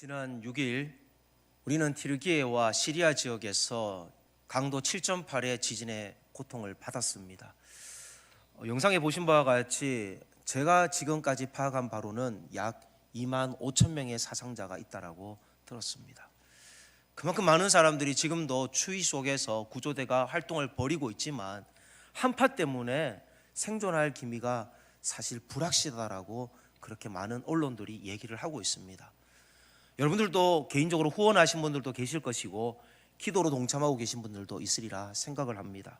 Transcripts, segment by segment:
지난 6일 우리는 튀르키예와 시리아 지역에서 강도 7.8의 지진의 고통을 받았습니다. 영상에 보신 바와 같이 제가 지금까지 파악한 바로는 약 2만 5천 명의 사상자가 있다라고 들었습니다. 그만큼 많은 사람들이 지금도 추위 속에서 구조대가 활동을 벌이고 있지만 한파 때문에 생존할 기미가 사실 불확실하다라고 그렇게 많은 언론들이 얘기를 하고 있습니다. 여러분들도 개인적으로 후원하신 분들도 계실 것이고 기도로 동참하고 계신 분들도 있으리라 생각을 합니다.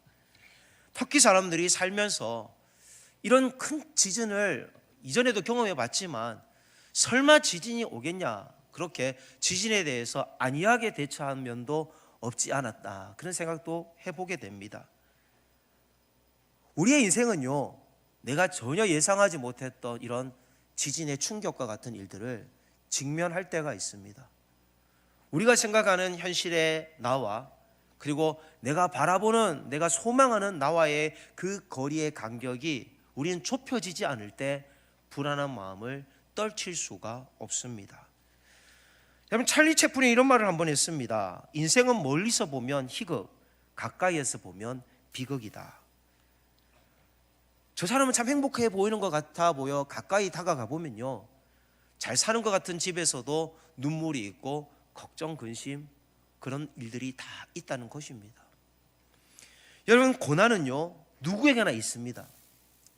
터키 사람들이 살면서 이런 큰 지진을 이전에도 경험해 봤지만 설마 지진이 오겠냐, 그렇게 지진에 대해서 안이하게 대처한 면도 없지 않았다, 그런 생각도 해보게 됩니다. 우리의 인생은요, 내가 전혀 예상하지 못했던 이런 지진의 충격과 같은 일들을 직면할 때가 있습니다. 우리가 생각하는 현실의 나와 그리고 내가 바라보는, 내가 소망하는 나와의 그 거리의 간격이 우리는 좁혀지지 않을 때 불안한 마음을 떨칠 수가 없습니다. 여러분, 찰리 채플린이 이런 말을 한번 했습니다. 인생은 멀리서 보면 희극, 가까이에서 보면 비극이다. 저 사람은 참 행복해 보이는 것 같아 보여 가까이 다가가 보면요, 잘 사는 것 같은 집에서도 눈물이 있고 걱정, 근심, 그런 일들이 다 있다는 것입니다. 여러분, 고난은요 누구에게나 있습니다.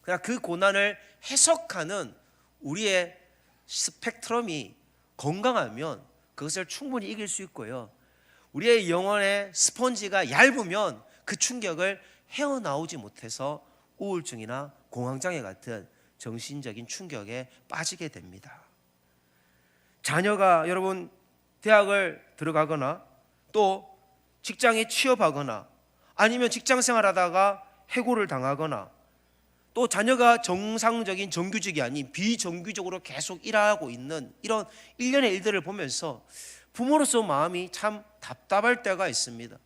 그냥 그 고난을 해석하는 우리의 스펙트럼이 건강하면 그것을 충분히 이길 수 있고요, 우리의 영혼의 스펀지가 얇으면 그 충격을 헤어나오지 못해서 우울증이나 공황장애 같은 정신적인 충격에 빠지게 됩니다. 자녀가 여러분 대학을 들어가거나 또 직장에 취업하거나 아니면 직장 생활하다가 해고를 당하거나 또 자녀가 정상적인 정규직이 아닌 비정규직으로 계속 일하고 있는 이런 일련의 일들을 보면서 부모로서 마음이 참 답답할 때가 있습니다.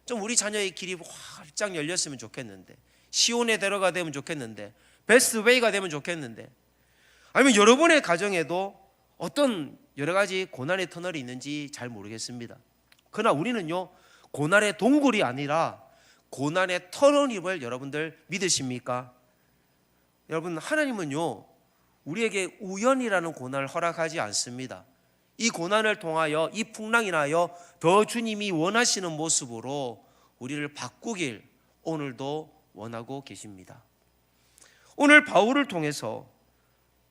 좀 우리 자녀의 길이 활짝 열렸으면 좋겠는데, 시온의 대로가 되면 좋겠는데, 베스트 웨이가 되면 좋겠는데, 아니면 여러분의 가정에도 어떤 여러 가지 고난의 터널이 있는지 잘 모르겠습니다. 그러나 우리는요, 고난의 동굴이 아니라 고난의 터널임을 여러분들 믿으십니까? 여러분, 하나님은요 우리에게 우연이라는 고난을 허락하지 않습니다. 이 고난을 통하여, 이 풍랑이 나여 더 주님이 원하시는 모습으로 우리를 바꾸길 오늘도 원하고 계십니다. 오늘 바울을 통해서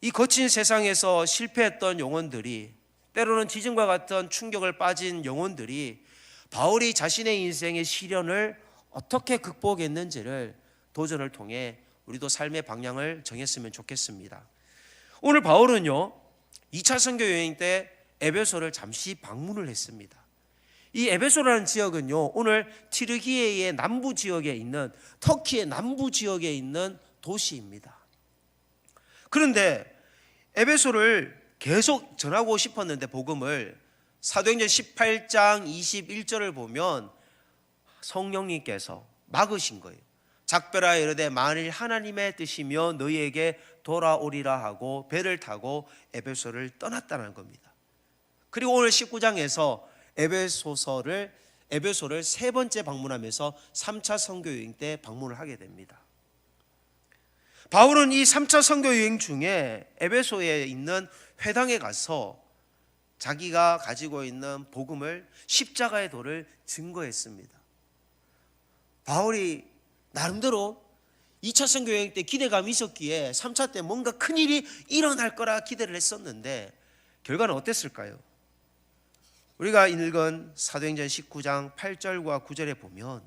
이 거친 세상에서 실패했던 영혼들이, 때로는 지진과 같은 충격을 빠진 영혼들이 바울이 자신의 인생의 시련을 어떻게 극복했는지를 도전을 통해 우리도 삶의 방향을 정했으면 좋겠습니다. 오늘 바울은요 2차 선교 여행 때 에베소를 잠시 방문을 했습니다. 이 에베소라는 지역은요 오늘 튀르키예의 남부 지역에 있는, 터키의 남부 지역에 있는 도시입니다. 그런데 에베소를 계속 전하고 싶었는데 복음을, 사도행전 18장 21절을 보면 성령님께서 막으신 거예요. 작별하여 이르되 만일 하나님의 뜻이며 너희에게 돌아오리라 하고 배를 타고 에베소를 떠났다는 겁니다. 그리고 오늘 19장에서 에베소를 세 번째 방문하면서 3차 선교 여행 때 방문을 하게 됩니다. 바울은 이 3차 선교 여행 중에 에베소에 있는 회당에 가서 자기가 가지고 있는 복음을, 십자가의 도를 증거했습니다. 바울이 나름대로 2차 선교 여행 때 기대감이 있었기에 3차 때 뭔가 큰일이 일어날 거라 기대를 했었는데 결과는 어땠을까요? 우리가 읽은 사도행전 19장 8절과 9절에 보면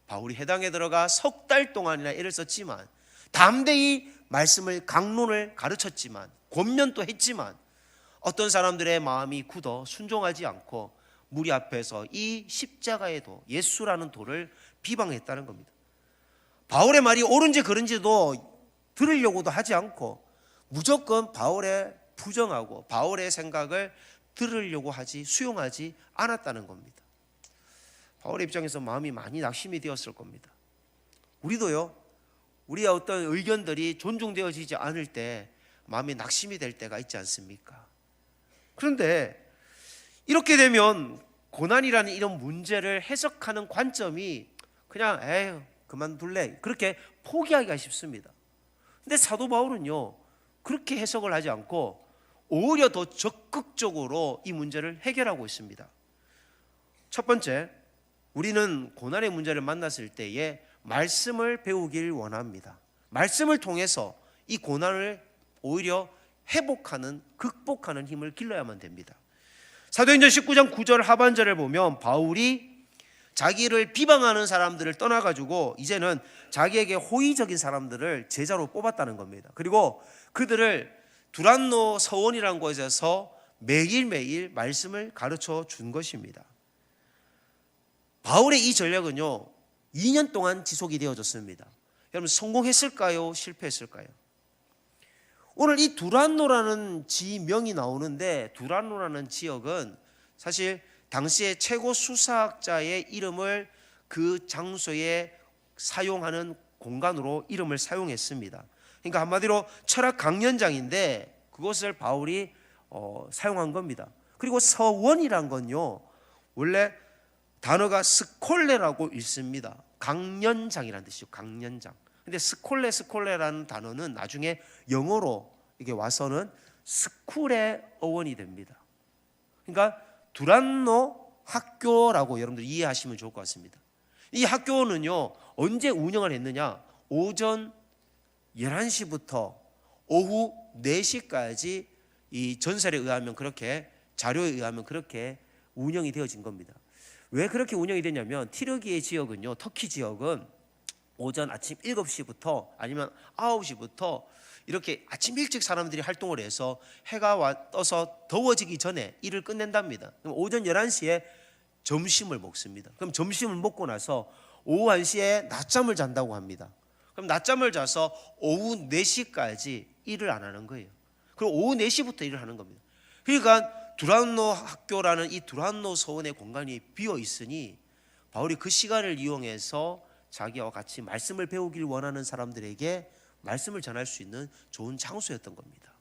바울이 회당에 들어가 석 달 동안이나 애를 썼지만, 담대히 말씀을, 강론을 가르쳤지만, 권면도 했지만 어떤 사람들의 마음이 굳어 순종하지 않고 무리 앞에서 이 십자가의 도, 예수라는 도를 비방했다는 겁니다. 바울의 말이 옳은지 그른지도 들으려고도 하지 않고 무조건 바울의 부정하고 바울의 생각을 들으려고 하지, 수용하지 않았다는 겁니다. 바울의 입장에서 마음이 많이 낙심이 되었을 겁니다. 우리도요, 우리의 어떤 의견들이 존중되어지지 않을 때 마음이 낙심이 될 때가 있지 않습니까? 그런데 이렇게 되면 고난이라는 이런 문제를 해석하는 관점이 그냥 에휴 그만둘래 그렇게 포기하기가 쉽습니다. 근데 사도 바울은요 그렇게 해석을 하지 않고 오히려 더 적극적으로 이 문제를 해결하고 있습니다. 첫 번째, 우리는 고난의 문제를 만났을 때에 말씀을 배우길 원합니다. 말씀을 통해서 이 고난을 오히려 회복하는, 극복하는 힘을 길러야만 됩니다. 사도행전 19장 9절 하반절을 보면 바울이 자기를 비방하는 사람들을 떠나가지고 이제는 자기에게 호의적인 사람들을 제자로 뽑았다는 겁니다. 그리고 그들을 두란노 서원이라는 곳에서 매일매일 말씀을 가르쳐 준 것입니다. 바울의 이 전략은요 2년 동안 지속이 되어졌습니다. 여러분 성공했을까요? 실패했을까요? 오늘 이 두란노라는 지명이 나오는데 두란노라는 지역은 사실 당시의 최고 수사학자의 이름을 그 장소에 사용하는 공간으로 이름을 사용했습니다. 그러니까 한마디로 철학 강연장인데 그것을 바울이 사용한 겁니다. 그리고 서원이란 건요 원래 단어가 스콜레라고 읽습니다. 강연장이라는 뜻이죠. 강연장. 근데 스콜레라는 단어는 나중에 영어로 이게 와서는 스쿨의 어원이 됩니다. 그러니까 두란노 학교라고 여러분들 이해하시면 좋을 것 같습니다. 이 학교는요 언제 운영을 했느냐? 오전 11시부터 오후 4시까지 이 전설에 의하면 그렇게 자료에 의하면 그렇게 운영이 되어진 겁니다. 왜 그렇게 운영이 되냐면 티르기의 지역은요 터키 지역은 오전 아침 7시부터 아니면 9시부터 이렇게 아침 일찍 사람들이 활동을 해서 해가 떠서 더워지기 전에 일을 끝낸답니다. 그럼 오전 11시에 점심을 먹습니다. 그럼 점심을 먹고 나서 오후 1시에 낮잠을 잔다고 합니다. 그럼 낮잠을 자서 오후 4시까지 일을 안 하는 거예요. 그리고 오후 4시부터 일을 하는 겁니다. 그러니까 두란노 학교라는 이 두란노 서원의 공간이 비어 있으니 바울이 그 시간을 이용해서 자기와 같이 말씀을 배우길 원하는 사람들에게 말씀을 전할 수 있는 좋은 장소였던 겁니다.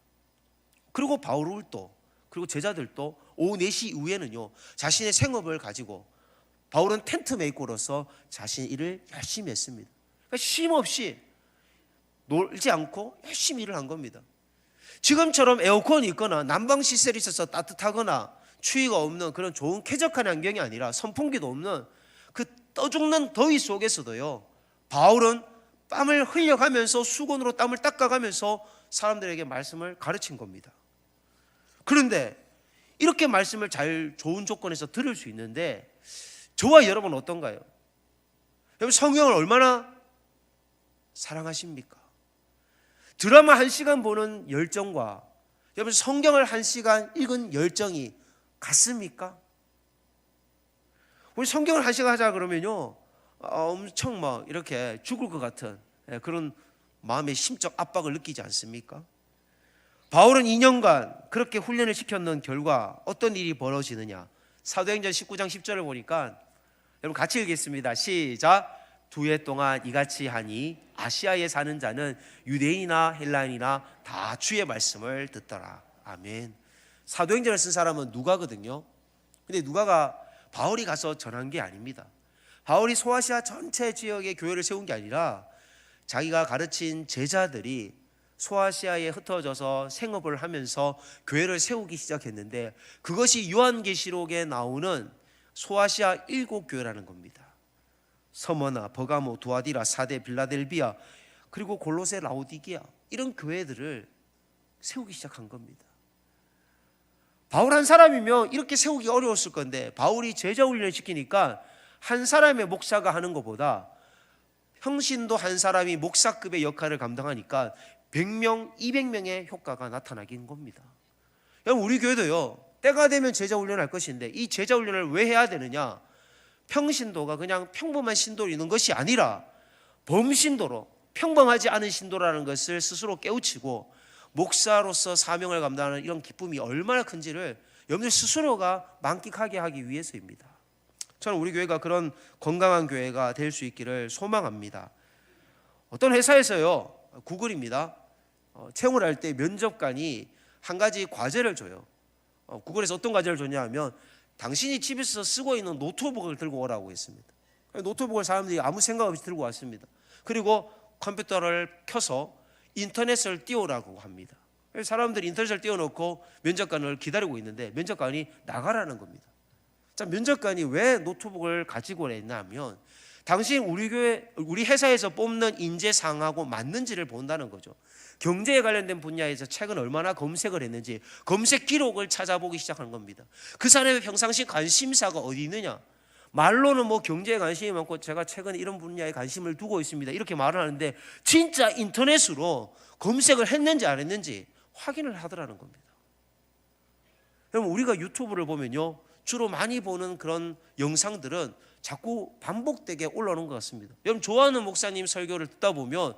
그리고 바울도 그리고 제자들도 오후 4시 이후에는요 자신의 생업을 가지고 바울은 텐트 메이커로서 자신의 일을 열심히 했습니다. 그러니까 쉼 없이 놀지 않고 열심히 일을 한 겁니다. 지금처럼 에어컨이 있거나 난방 시설이 있어서 따뜻하거나 추위가 없는 그런 좋은 쾌적한 환경이 아니라 선풍기도 없는 그 떠죽는 더위 속에서도요 바울은 땀을 흘려가면서 수건으로 땀을 닦아가면서 사람들에게 말씀을 가르친 겁니다. 그런데 이렇게 말씀을 잘 좋은 조건에서 들을 수 있는데 저와 여러분은 어떤가요? 여러분 성경을 얼마나 사랑하십니까? 드라마 1시간 보는 열정과 여러분 성경을 1시간 읽은 열정이 같습니까? 우리 성경을 1시간 하자 그러면요 엄청 막 이렇게 죽을 것 같은 그런 마음의 심적 압박을 느끼지 않습니까? 바울은 2년간 그렇게 훈련을 시켰는 결과 어떤 일이 벌어지느냐? 사도행전 19장 10절을 보니까 여러분 같이 읽겠습니다. 시작. 2해 동안 이같이 하니 아시아에 사는 자는 유대인이나 헬라인이나 다 주의 말씀을 듣더라. 아멘. 사도행전을 쓴 사람은 누가거든요. 근데 누가가 바울이 가서 전한 게 아닙니다. 바울이 소아시아 전체 지역에 교회를 세운 게 아니라 자기가 가르친 제자들이 소아시아에 흩어져서 생업을 하면서 교회를 세우기 시작했는데 그것이 요한계시록에 나오는 소아시아 7교회라는 겁니다. 서머나, 버가모, 두아디라, 사데, 빌라델비아 그리고 골로새, 라오디게아 이런 교회들을 세우기 시작한 겁니다. 바울 한 사람이면 이렇게 세우기 어려웠을 건데 바울이 제자 훈련을 시키니까 한 사람의 목사가 하는 것보다 평신도 한 사람이 목사급의 역할을 감당하니까 100명, 200명의 효과가 나타나긴 겁니다. 여러분 우리 교회도요 때가 되면 제자 훈련을 할 것인데 이 제자 훈련을 왜 해야 되느냐? 평신도가 그냥 평범한 신도를 있는 것이 아니라 범신도로 평범하지 않은 신도라는 것을 스스로 깨우치고 목사로서 사명을 감당하는 이런 기쁨이 얼마나 큰지를 여러분들 스스로가 만끽하게 하기 위해서입니다. 저는 우리 교회가 그런 건강한 교회가 될 수 있기를 소망합니다. 어떤 회사에서요 구글입니다. 채용을 할 때 면접관이 한 가지 과제를 줘요. 구글에서 어떤 과제를 줬냐 하면 당신이 집에서 쓰고 있는 노트북을 들고 오라고 했습니다. 노트북을 사람들이 아무 생각 없이 들고 왔습니다. 그리고 컴퓨터를 켜서 인터넷을 띄우라고 합니다. 사람들이 인터넷을 띄워놓고 면접관을 기다리고 있는데 면접관이 나가라는 겁니다. 자, 면접관이 왜 노트북을 가지고 오랬냐면 당신 우리 회사에서 뽑는 인재상하고 맞는지를 본다는 거죠. 경제에 관련된 분야에서 최근 얼마나 검색을 했는지 검색 기록을 찾아보기 시작하는 겁니다. 그 사람의 평상시 관심사가 어디 있느냐. 말로는 뭐 경제에 관심이 많고 제가 최근 이런 분야에 관심을 두고 있습니다 이렇게 말을 하는데 진짜 인터넷으로 검색을 했는지 안 했는지 확인을 하더라는 겁니다. 여러분 우리가 유튜브를 보면요 주로 많이 보는 그런 영상들은 자꾸 반복되게 올라오는 것 같습니다. 여러분 좋아하는 목사님 설교를 듣다 보면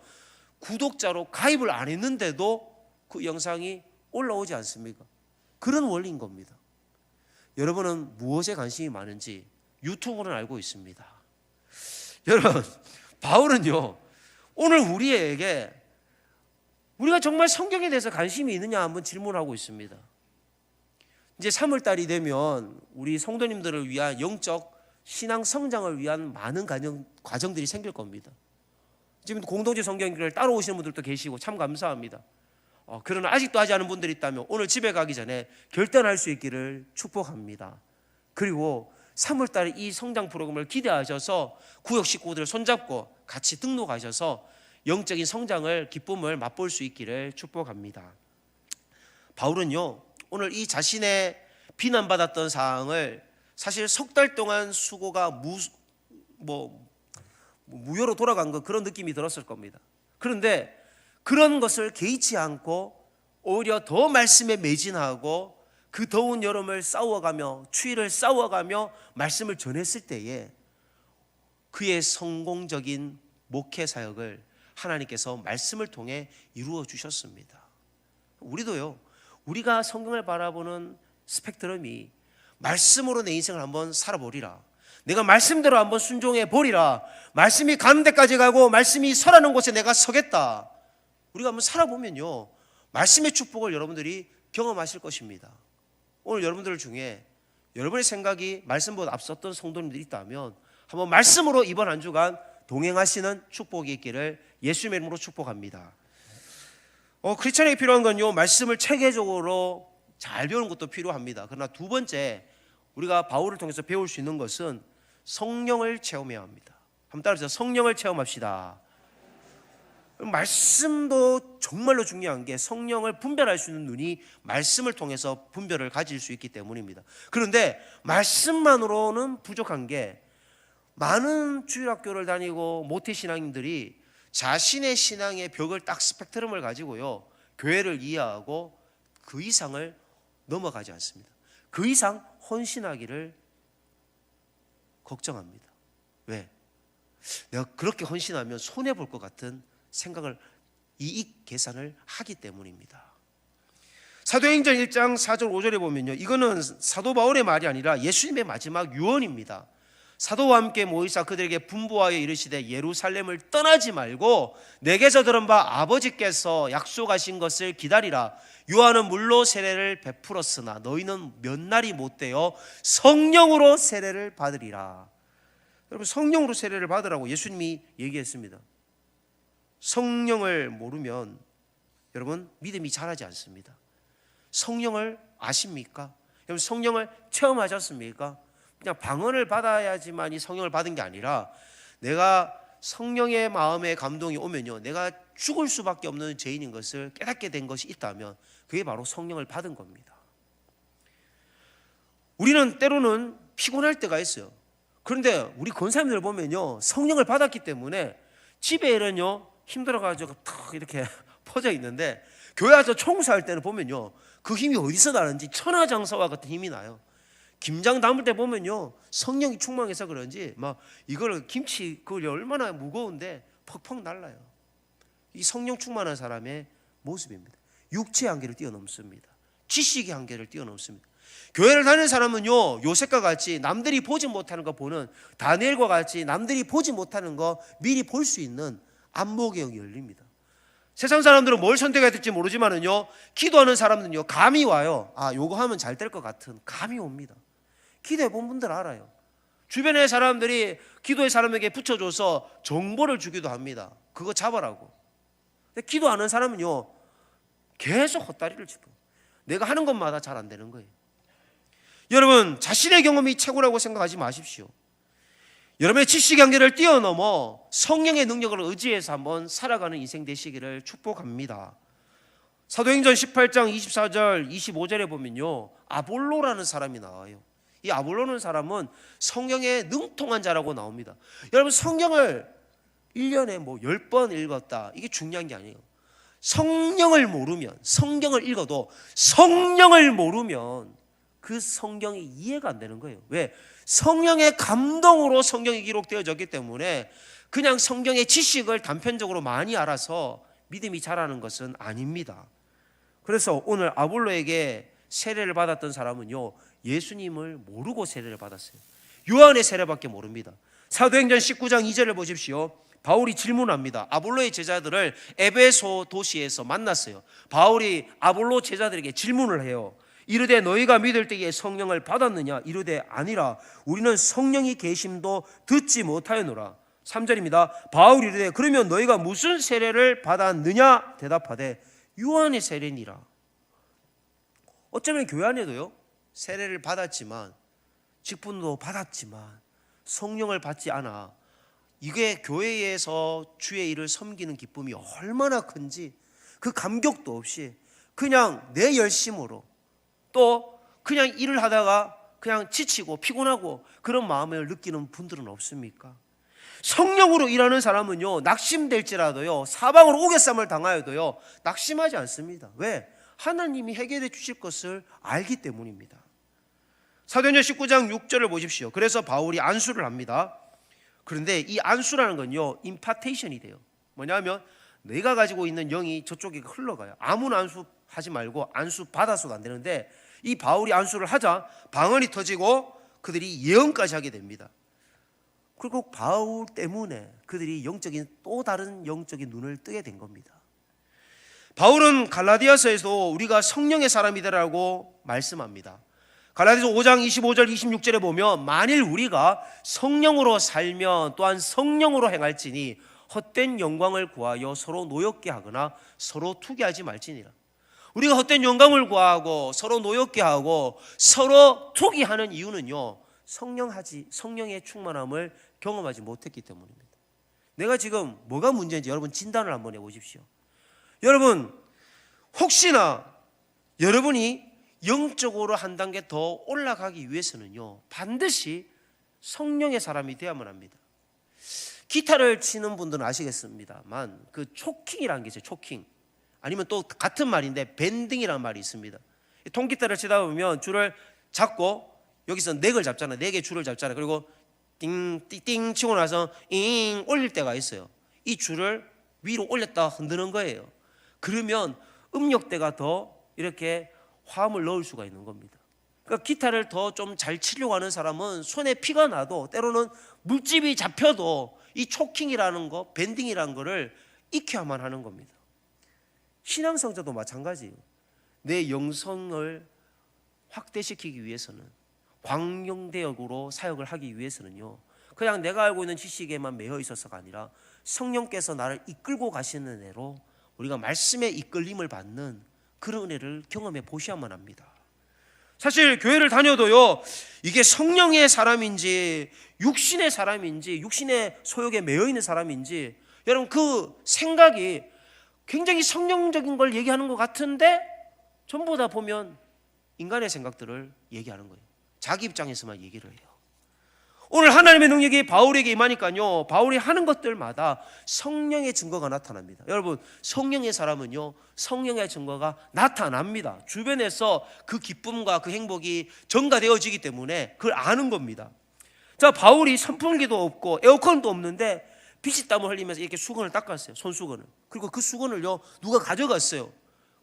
구독자로 가입을 안 했는데도 그 영상이 올라오지 않습니까? 그런 원리인 겁니다. 여러분은 무엇에 관심이 많은지 유튜브는 알고 있습니다. 여러분 바울은요 오늘 우리에게 우리가 정말 성경에 대해서 관심이 있느냐 한번 질문하고 있습니다. 이제 3월달이 되면 우리 성도님들을 위한 영적 신앙 성장을 위한 많은 과정들이 생길 겁니다. 지금 공동체 성경기를 따로 오시는 분들도 계시고 참 감사합니다. 그러나 아직도 하지 않은 분들이 있다면 오늘 집에 가기 전에 결단할 수 있기를 축복합니다. 그리고 3월달에 이 성장 프로그램을 기대하셔서 구역 식구들 손잡고 같이 등록하셔서 영적인 성장을 기쁨을 맛볼 수 있기를 축복합니다. 바울은요 오늘 이 자신의 비난받았던 사항을 사실 석 달 동안 수고가 무효로 돌아간 것 그런 느낌이 들었을 겁니다. 그런데 그런 것을 개의치 않고 오히려 더 말씀에 매진하고 그 더운 여름을 싸워가며 추위를 싸워가며 말씀을 전했을 때에 그의 성공적인 목회 사역을 하나님께서 말씀을 통해 이루어 주셨습니다. 우리도요 우리가 성경을 바라보는 스펙트럼이 말씀으로 내 인생을 한번 살아보리라, 내가 말씀대로 한번 순종해 보리라, 말씀이 가는 데까지 가고 말씀이 서라는 곳에 내가 서겠다, 우리가 한번 살아보면요 말씀의 축복을 여러분들이 경험하실 것입니다. 오늘 여러분들 중에 여러분의 생각이 말씀보다 앞섰던 성도님들이 있다면 한번 말씀으로 이번 한 주간 동행하시는 축복이 있기를 예수님의 이름으로 축복합니다. 크리스천에게 필요한 건요 말씀을 체계적으로 잘 배우는 것도 필요합니다. 그러나 두 번째 우리가 바울을 통해서 배울 수 있는 것은 성령을 체험해야 합니다. 한번 따라서 성령을 체험합시다. 말씀도 정말로 중요한 게 성령을 분별할 수 있는 눈이 말씀을 통해서 분별을 가질 수 있기 때문입니다. 그런데 말씀만으로는 부족한 게 많은 주일학교를 다니고 모태신앙인들이 자신의 신앙의 벽을 딱 스펙트럼을 가지고요 교회를 이해하고 그 이상을 넘어가지 않습니다. 그 이상 헌신하기를 걱정합니다. 왜? 내가 그렇게 헌신하면 손해볼 것 같은 생각을 이익 계산을 하기 때문입니다. 사도행전 1장 4절 5절에 보면요 이거는 사도 바울의 말이 아니라 예수님의 마지막 유언입니다. 사도와 함께 모이사 그들에게 분부하여 이르시되 예루살렘을 떠나지 말고 내게서 들은 바 아버지께서 약속하신 것을 기다리라. 요한은 물로 세례를 베풀었으나 너희는 몇 날이 못되어 성령으로 세례를 받으리라. 여러분 성령으로 세례를 받으라고 예수님이 얘기했습니다. 성령을 모르면 여러분 믿음이 자라지 않습니다. 성령을 아십니까? 여러분 성령을 체험하셨습니까? 그냥 방언을 받아야지만이 성령을 받은 게 아니라 내가 성령의 마음의 감동이 오면요 내가 죽을 수밖에 없는 죄인인 것을 깨닫게 된 것이 있다면 그게 바로 성령을 받은 겁니다. 우리는 때로는 피곤할 때가 있어요. 그런데 우리 권사님들 보면요 성령을 받았기 때문에 집에는요 힘들어가지고 탁 이렇게 퍼져 있는데 교회 와서 청소할 때는 보면요 그 힘이 어디서 나는지 천하장사와 같은 힘이 나요. 김장 담을 때 보면요 성령이 충만해서 그런지 막 이걸 김치 그걸 얼마나 무거운데 퍽퍽 날라요. 이 성령 충만한 사람의 모습입니다. 육체의 한계를 뛰어넘습니다. 지식의 한계를 뛰어넘습니다. 교회를 다니는 사람은요 요셉과 같이 남들이 보지 못하는 거 보는 다니엘과 같이 남들이 보지 못하는 거 미리 볼 수 있는 안목의 영이 열립니다. 세상 사람들은 뭘 선택해야 될지 모르지만은요 기도하는 사람들은요 감이 와요. 아 요거 하면 잘 될 것 같은 감이 옵니다. 기도해 본 분들 알아요. 주변의 사람들이 기도의 사람에게 붙여줘서 정보를 주기도 합니다. 그거 잡아라고. 근데 기도 안 하는 사람은요, 계속 헛다리를 짚어. 내가 하는 것마다 잘 안 되는 거예요. 여러분, 자신의 경험이 최고라고 생각하지 마십시오. 여러분의 지식 한계를 뛰어넘어 성령의 능력을 의지해서 한번 살아가는 인생 되시기를 축복합니다. 사도행전 18장 24절 25절에 보면요, 아볼로라는 사람이 나와요. 이 아볼로는 사람은 성경에 능통한 자라고 나옵니다. 여러분, 성경을 1년에 뭐 10번 읽었다, 이게 중요한 게 아니에요. 성령을 모르면, 성경을 읽어도 성령을 모르면 그 성경이 이해가 안 되는 거예요. 왜? 성령의 감동으로 성경이 기록되어졌기 때문에 그냥 성경의 지식을 단편적으로 많이 알아서 믿음이 자라는 것은 아닙니다. 그래서 오늘 아볼로에게 세례를 받았던 사람은요, 예수님을 모르고 세례를 받았어요. 요한의 세례밖에 모릅니다. 사도행전 19장 2절을 보십시오. 바울이 질문합니다. 아볼로의 제자들을 에베소 도시에서 만났어요. 바울이 아볼로 제자들에게 질문을 해요. 이르되 너희가 믿을 때에 성령을 받았느냐? 이르되 아니라 우리는 성령이 계심도 듣지 못하였노라. 3절입니다. 바울이 이르되 그러면 너희가 무슨 세례를 받았느냐? 대답하되 요한의 세례니라. 어쩌면 교회 안에도요, 세례를 받았지만, 직분도 받았지만 성령을 받지 않아. 이게 교회에서 주의 일을 섬기는 기쁨이 얼마나 큰지 그 감격도 없이 그냥 내 열심으로, 또 그냥 일을 하다가 그냥 지치고 피곤하고 그런 마음을 느끼는 분들은 없습니까? 성령으로 일하는 사람은요, 낙심될지라도요, 사방으로 오개쌈을 당하여도요, 낙심하지 않습니다. 왜? 하나님이 해결해 주실 것을 알기 때문입니다. 사도행전 19장 6절을 보십시오. 그래서 바울이 안수를 합니다. 그런데 이 안수라는 건요, 임파테이션이 돼요. 뭐냐면 내가 가지고 있는 영이 저쪽에 흘러가요. 아무나 안수하지 말고 안수 받아서도 안 되는데, 이 바울이 안수를 하자 방언이 터지고 그들이 예언까지 하게 됩니다. 그리고 바울 때문에 그들이 또 다른 영적인 눈을 뜨게 된 겁니다. 바울은 갈라디아서에서 우리가 성령의 사람이다라고 말씀합니다. 갈라디아서 5장 25절 26절에 보면 만일 우리가 성령으로 살면 또한 성령으로 행할지니 헛된 영광을 구하여 서로 노엽게 하거나 서로 투기하지 말지니라. 우리가 헛된 영광을 구하고 서로 노엽게 하고 서로 투기하는 이유는요, 성령의 충만함을 경험하지 못했기 때문입니다. 내가 지금 뭐가 문제인지 여러분 진단을 한번 해보십시오. 여러분, 혹시나 여러분이 영적으로 한 단계 더 올라가기 위해서는요, 반드시 성령의 사람이 되어야만 합니다. 기타를 치는 분들은 아시겠습니다만 그 초킹이라는 게 있어요. 초킹. 아니면 또 같은 말인데 밴딩이라는 말이 있습니다. 통기타를 치다 보면 줄을 잡고 여기서 넥을 잡잖아요. 넥의 줄을 잡잖아요. 그리고 띵띵 치고 나서 잉 올릴 때가 있어요. 이 줄을 위로 올렸다 흔드는 거예요. 그러면 음역대가 더 이렇게 화음을 넣을 수가 있는 겁니다. 그러니까 기타를 더 좀 잘 치려고 하는 사람은 손에 피가 나도, 때로는 물집이 잡혀도 이 초킹이라는 거, 밴딩이라는 거를 익혀야만 하는 겁니다. 신앙성자도 마찬가지예요. 내 영성을 확대시키기 위해서는, 광영대역으로 사역을 하기 위해서는요, 그냥 내가 알고 있는 지식에만 매여 있어서가 아니라 성령께서 나를 이끌고 가시는 대로 우리가 말씀의 이끌림을 받는 그런 은혜를 경험해 보셔야만 합니다. 사실 교회를 다녀도요, 이게 성령의 사람인지 육신의 사람인지 육신의 소욕에 매여 있는 사람인지, 여러분 그 생각이 굉장히 성령적인 걸 얘기하는 것 같은데 전부 다 보면 인간의 생각들을 얘기하는 거예요. 자기 입장에서만 얘기를 해요. 오늘 하나님의 능력이 바울에게 임하니까요, 바울이 하는 것들마다 성령의 증거가 나타납니다. 여러분, 성령의 사람은요, 성령의 증거가 나타납니다. 주변에서 그 기쁨과 그 행복이 전가되어지기 때문에 그걸 아는 겁니다. 자, 바울이 선풍기도 없고 에어컨도 없는데 피시땀을 흘리면서 이렇게 수건을 닦았어요. 손수건을. 그리고 그 수건을요, 누가 가져갔어요.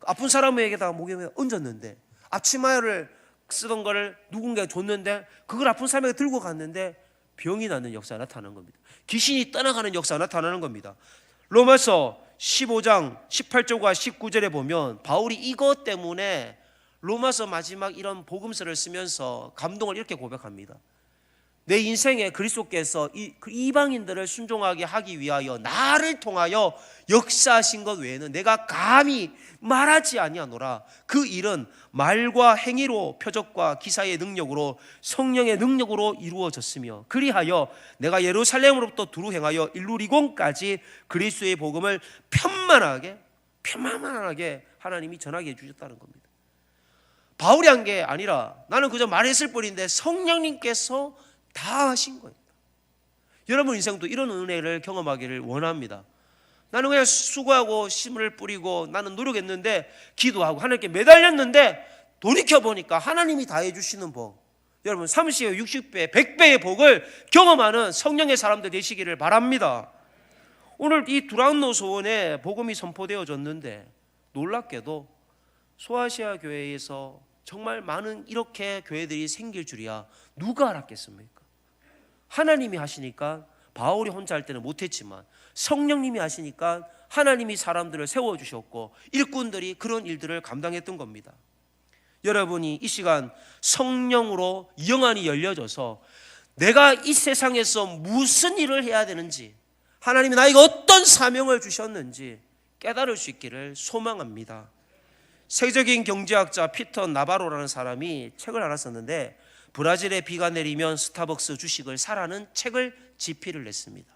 아픈 사람에게다가 목에 얹었는데, 앞치마를 쓰던 거를 누군가 줬는데 그걸 아픈 사람에게 들고 갔는데 병이 나는 역사가 나타나는 겁니다. 귀신이 떠나가는 역사가 나타나는 겁니다. 로마서 15장 18절과 19절에 보면 바울이 이것 때문에 로마서 마지막 이런 복음서를 쓰면서 감동을 이렇게 고백합니다. 내 인생에 그리스도께서 그 이방인들을 순종하게 하기 위하여 나를 통하여 역사하신 것 외에는 내가 감히 말하지 아니하노라. 그 일은 말과 행위로 표적과 기사의 능력으로 성령의 능력으로 이루어졌으며 그리하여 내가 예루살렘으로부터 두루 행하여 일루리곤까지 그리스도의 복음을 편만하게 하나님이 전하게 해주셨다는 겁니다. 바울이 한 게 아니라 나는 그저 말했을 뿐인데 성령님께서 다 하신 거예요. 여러분 인생도 이런 은혜를 경험하기를 원합니다. 나는 그냥 수고하고 씨를 뿌리고 나는 노력했는데 기도하고 하나님께 매달렸는데 돌이켜보니까 하나님이 다 해주시는 복, 여러분 30배, 60배, 100배의 복을 경험하는 성령의 사람들 되시기를 바랍니다. 오늘 이 두란노 소원에 복음이 선포되어졌는데 놀랍게도 소아시아 교회에서 정말 많은 이렇게 교회들이 생길 줄이야 누가 알았겠습니까? 하나님이 하시니까 바울이 혼자 할 때는 못했지만 성령님이 하시니까 하나님이 사람들을 세워주셨고 일꾼들이 그런 일들을 감당했던 겁니다. 여러분이 이 시간 성령으로 영안이 열려져서 내가 이 세상에서 무슨 일을 해야 되는지, 하나님이 나에게 어떤 사명을 주셨는지 깨달을 수 있기를 소망합니다. 세계적인 경제학자 피터 나바로라는 사람이 책을 하나 썼는데 브라질에 비가 내리면 스타벅스 주식을 사라는 책을 집필을 했습니다.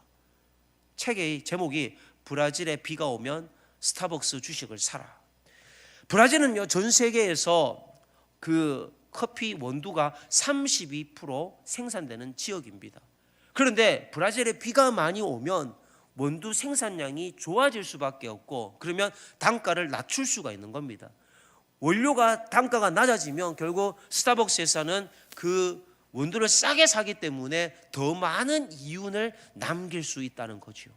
책의 제목이 브라질에 비가 오면 스타벅스 주식을 사라. 브라질은요 전 세계에서 그 커피 원두가 32% 생산되는 지역입니다. 그런데 브라질에 비가 많이 오면 원두 생산량이 좋아질 수밖에 없고 그러면 단가를 낮출 수가 있는 겁니다. 원료가 단가가 낮아지면 결국 스타벅스에서는 그 원두를 싸게 사기 때문에 더 많은 이윤을 남길 수 있다는 거죠.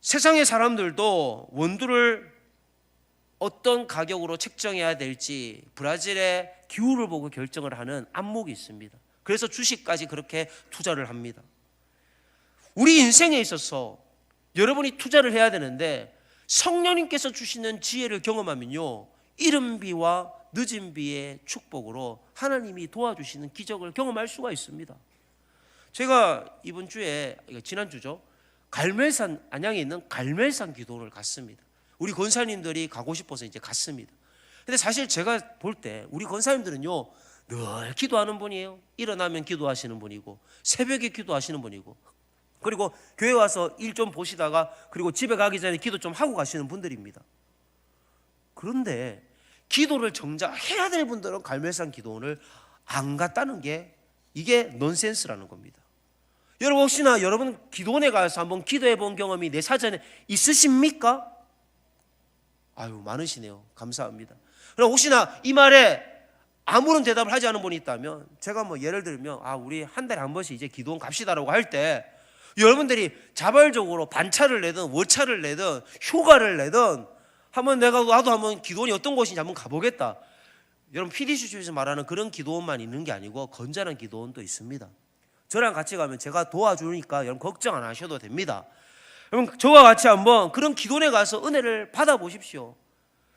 세상의 사람들도 원두를 어떤 가격으로 책정해야 될지 브라질의 기후를 보고 결정을 하는 안목이 있습니다. 그래서 주식까지 그렇게 투자를 합니다. 우리 인생에 있어서 여러분이 투자를 해야 되는데 성령님께서 주시는 지혜를 경험하면요 이른 비와 늦은 비의 축복으로 하나님이 도와주시는 기적을 경험할 수가 있습니다. 제가 이번 주에, 지난주죠, 갈멜산, 안양에 있는 갈멜산 기도를 갔습니다. 우리 권사님들이 가고 싶어서 이제 갔습니다. 근데 사실 제가 볼 때 우리 권사님들은요 늘 기도하는 분이에요. 일어나면 기도하시는 분이고 새벽에 기도하시는 분이고 그리고 교회 와서 일 좀 보시다가 그리고 집에 가기 전에 기도 좀 하고 가시는 분들입니다. 그런데 기도를 정작 해야 될 분들은 갈멜산 기도원을 안 갔다는 게 이게 넌센스라는 겁니다. 여러분 혹시나 여러분 기도원에 가서 한번 기도해 본 경험이 내 사전에 있으십니까? 아유 많으시네요. 감사합니다. 그럼 혹시나 이 말에 아무런 대답을 하지 않은 분이 있다면 제가 뭐 예를 들면 우리 한 달에 한 번씩 이제 기도원 갑시다라고 할 때 여러분들이 자발적으로 반차를 내든 월차를 내든 휴가를 내든 한번 나도 한번 기도원이 어떤 곳인지 한번 가보겠다. 여러분 PD수첩에서 말하는 그런 기도원만 있는 게 아니고 건전한 기도원도 있습니다. 저랑 같이 가면 제가 도와주니까 여러분 걱정 안 하셔도 됩니다. 여러분 저와 같이 한번 그런 기도원에 가서 은혜를 받아보십시오.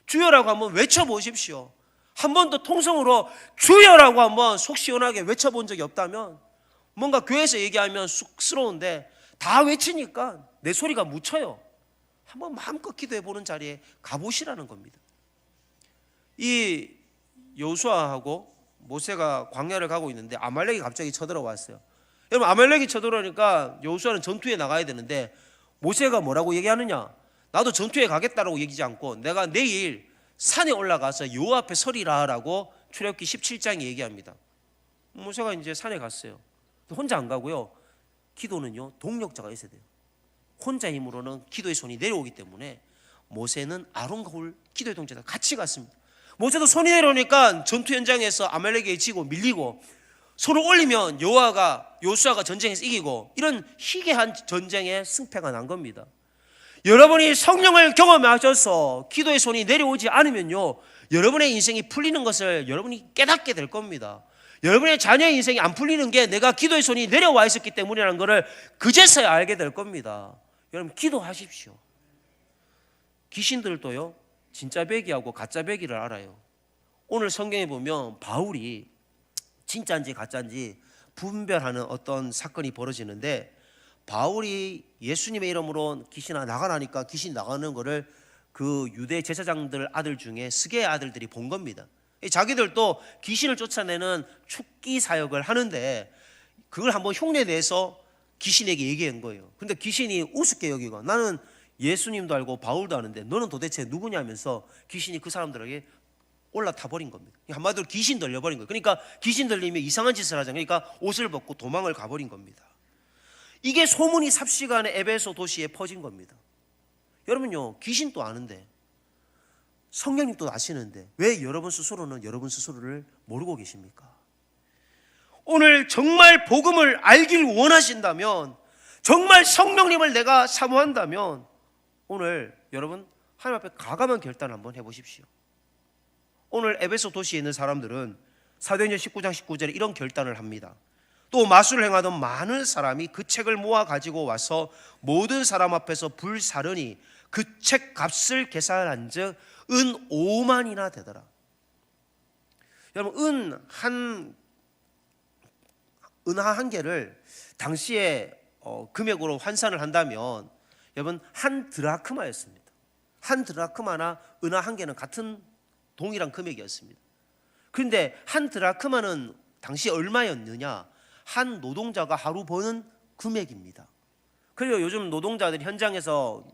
주여라고 한번 외쳐보십시오. 한 번도 통성으로 주여라고 한번 속 시원하게 외쳐본 적이 없다면 뭔가 교회에서 얘기하면 쑥스러운데 다 외치니까 내 소리가 묻혀요. 한번 마음껏 기도해보는 자리에 가보시라는 겁니다. 이 여호수아하고 모세가 광야를 가고 있는데 아말렉이 갑자기 쳐들어왔어요. 여러분 아말렉이 쳐들어오니까 여호수아는 전투에 나가야 되는데 모세가 뭐라고 얘기하느냐, 나도 전투에 가겠다라고 얘기하지 않고 내가 내일 산에 올라가서 여호와 앞에 서리라라고 출애굽기 17장에 얘기합니다. 모세가 이제 산에 갔어요. 혼자 안 가고요. 기도는요 동력자가 있어야 돼요. 혼자 힘으로는 기도의 손이 내려오기 때문에 모세는 아론과 홀 기도의 동체가 같이 갔습니다. 모세도 손이 내려오니까 전투 현장에서 아말렉에 지고 밀리고 손을 올리면 여호수아가 전쟁에서 이기고 이런 희귀한 전쟁에 승패가 난 겁니다. 여러분이 성령을 경험하셔서 기도의 손이 내려오지 않으면요 여러분의 인생이 풀리는 것을 여러분이 깨닫게 될 겁니다. 여러분의 자녀의 인생이 안 풀리는 게 내가 기도의 손이 내려와 있었기 때문이라는 것을 그제서야 알게 될 겁니다. 여러분 기도하십시오. 귀신들도요 진짜 배기하고 가짜 배기를 알아요. 오늘 성경에 보면 바울이 진짜인지 가짜인지 분별하는 어떤 사건이 벌어지는데, 바울이 예수님의 이름으로 귀신아 나가라니까 귀신 나가는 거를 그 유대 제사장들 아들 중에 스게의 아들들이 본 겁니다. 자기들도 귀신을 쫓아내는 축기 사역을 하는데 그걸 한번 흉내내서 귀신에게 얘기한 거예요. 근데 귀신이 우습게 여기고, 나는 예수님도 알고 바울도 아는데 너는 도대체 누구냐면서 귀신이 그 사람들에게 올라타 버린 겁니다. 한마디로 귀신 들려버린 거예요. 그러니까 귀신 들리면 이상한 짓을 하잖아요. 그러니까 옷을 벗고 도망을 가버린 겁니다. 이게 소문이 삽시간에 에베소 도시에 퍼진 겁니다. 여러분요, 귀신도 아는데, 성령님도 아시는데 왜 여러분 스스로는 여러분 스스로를 모르고 계십니까? 오늘 정말 복음을 알길 원하신다면, 정말 성령님을 내가 사모한다면 오늘 여러분 하나님 앞에 과감한 결단을 한번 해보십시오. 오늘 에베소 도시에 있는 사람들은 사도행전 19장 19절에 이런 결단을 합니다. 또 마술을 행하던 많은 사람이 그 책을 모아 가지고 와서 모든 사람 앞에서 불사르니 그 책 값을 계산한 즉 은 5만이나 되더라. 여러분, 은하 한 개를 당시에 금액으로 환산을 한다면 여러분 한 드라크마였습니다. 한 드라크마나 은하 한 개는 같은 동일한 금액이었습니다. 그런데 한 드라크마는 당시 얼마였느냐? 한 노동자가 하루 버는 금액입니다. 그리고 요즘 노동자들이 현장에서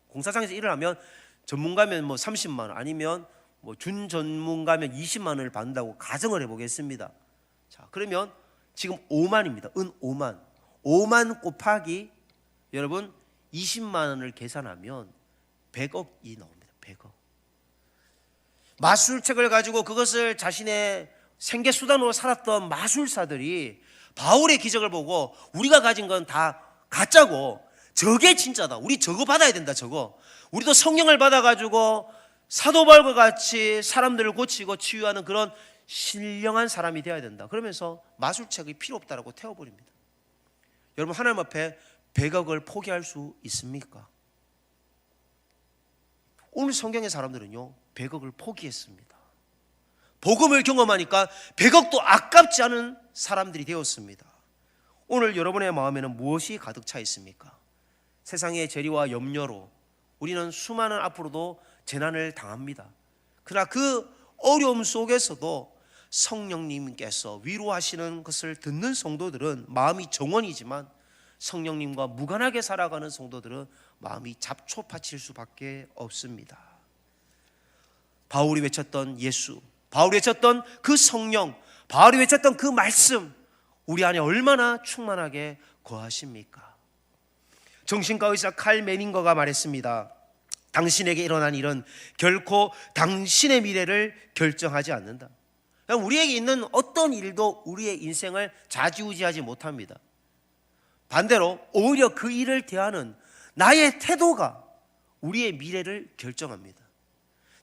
공사장에서 일을 하면 전문가면 30만 원, 아니면 준전문가면 20만 원을 받는다고 가정을 해보겠습니다. 자, 그러면 지금 5만입니다. 은 5만. 5만 곱하기 여러분 20만 원을 계산하면 100억이 나옵니다. 100억. 마술책을 가지고 그것을 자신의 생계수단으로 살았던 마술사들이 바울의 기적을 보고 우리가 가진 건 다 가짜고 저게 진짜다, 우리 저거 받아야 된다, 저거 우리도 성령을 받아가지고 사도 바울과 같이 사람들을 고치고 치유하는 그런 신령한 사람이 되어야 된다, 그러면서 마술책이 필요 없다라고 태워버립니다. 여러분, 하나님 앞에 100억을 포기할 수 있습니까? 오늘 성경의 사람들은요 100억을 포기했습니다. 복음을 경험하니까 100억도 아깝지 않은 사람들이 되었습니다. 오늘 여러분의 마음에는 무엇이 가득 차 있습니까? 세상의 재리와 염려로 우리는 수많은 앞으로도 재난을 당합니다. 그러나 그 어려움 속에서도 성령님께서 위로하시는 것을 듣는 성도들은 마음이 정원이지만, 성령님과 무관하게 살아가는 성도들은 마음이 잡초밭일 수밖에 없습니다. 바울이 외쳤던 예수, 바울이 외쳤던 그 성령, 바울이 외쳤던 그 말씀, 우리 안에 얼마나 충만하게 거하십니까? 정신과 의사 칼 메닝거가 말했습니다. 당신에게 일어난 일은 결코 당신의 미래를 결정하지 않는다. 우리에게 있는 어떤 일도 우리의 인생을 좌지우지하지 못합니다. 반대로 오히려 그 일을 대하는 나의 태도가 우리의 미래를 결정합니다.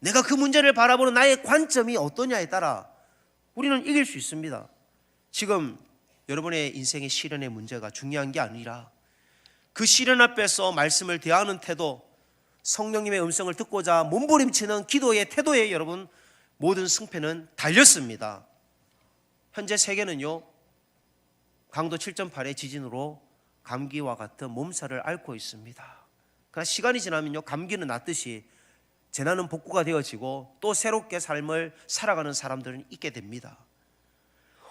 내가 그 문제를 바라보는 나의 관점이 어떠냐에 따라 우리는 이길 수 있습니다. 지금 여러분의 인생의 시련의 문제가 중요한 게 아니라 그 시련 앞에서 말씀을 대하는 태도, 성령님의 음성을 듣고자 몸부림치는 기도의 태도에 여러분 모든 승패는 달렸습니다. 현재 세계는요 강도 7.8의 지진으로 감기와 같은 몸살을 앓고 있습니다. 그러나 시간이 지나면요 감기는 낫듯이 재난은 복구가 되어지고 또 새롭게 삶을 살아가는 사람들은 있게 됩니다.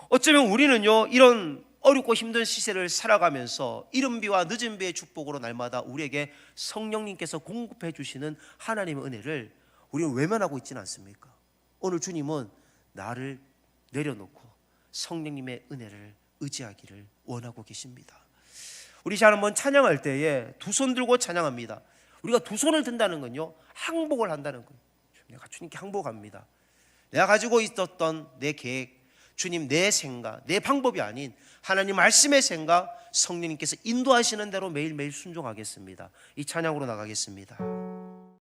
어쩌면 우리는요 이런 어렵고 힘든 시세를 살아가면서 이른 비와 늦은 비의 축복으로 날마다 우리에게 성령님께서 공급해 주시는 하나님의 은혜를 우리는 외면하고 있지는 않습니까? 오늘 주님은 나를 내려놓고 성령님의 은혜를 의지하기를 원하고 계십니다. 우리 잘 한번 찬양할 때에 두 손 들고 찬양합니다. 우리가 두 손을 든다는 건요 항복을 한다는 거예요. 내가 주님께 항복합니다. 내가 가지고 있었던 내 계획, 주님 내 생각, 내 방법이 아닌 하나님 말씀의 생각, 성령님께서 인도하시는 대로 매일매일 순종하겠습니다. 이 찬양으로 나가겠습니다.